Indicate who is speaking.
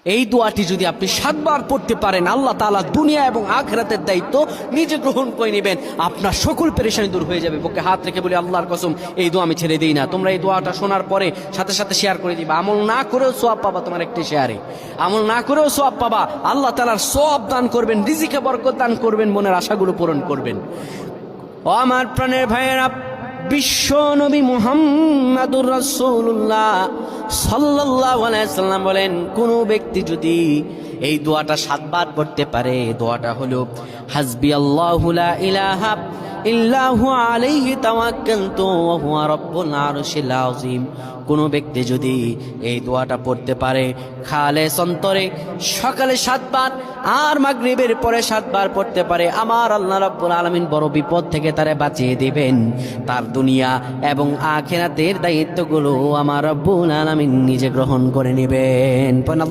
Speaker 1: এই দোয়াটি যদি আপনি 7 বার পড়তে পারেন, আল্লাহ তাআলা দুনিয়া এবং আখিরাতের দায়িত্ব নিজে গ্রহণ করে নেবেন। আপনার সকল পেরেশানি দূর হয়ে যাবে। বুকে হাত রেখে বলি, আল্লাহর কসম এই দোয়া আমি ছেড়ে দিই না। তোমরা এই দোয়াটা শোনার পরে সাথে সাথে শেয়ার করে দিবা। আমল না করেও সওয়াব পাবা, তোমার একটি শেয়ারে আমল না করেও সওয়াব পাবা। আল্লাহ তাআলার সওয়াব দান করবেন, রিজিকে বরকত দান করবেন, মনের আশাগুলো পূরণ করবেন। ও আমার প্রাণের ভাইয়েরা, বিশ্ব নবী মুহাম্মাদুর রাসূলুল্লাহ সাল্লাল্লাহু আলাইহি সাল্লাম বলেন, কোন ব্যক্তি যদি এই দোয়াটা 7 বার পড়তে পারে, দোয়াটা হলো হাসবি আল্লাহু লা ইলাহা ইল্লাহু আলাইহি তাওয়াক্কালতু ওয়া হুয়া রাব্বুল আরশিল আযীম। কোন ব্যক্তি যদি এই দোয়াটা পড়তে পারে খালেস অন্তরে সকালে 7 বার আর মাগরিবের পরে 7 বার পড়তে পারে, আমার আল্লাহ রাব্বুল আলামিন বড় বিপদ থেকে তারে বাঁচিয়ে দিবেন। তার দুনিয়া এবং আখিরাতের দায়িত্বগুলো আমার রাব্বুল আলামিন নিজে গ্রহণ করে নেবেন।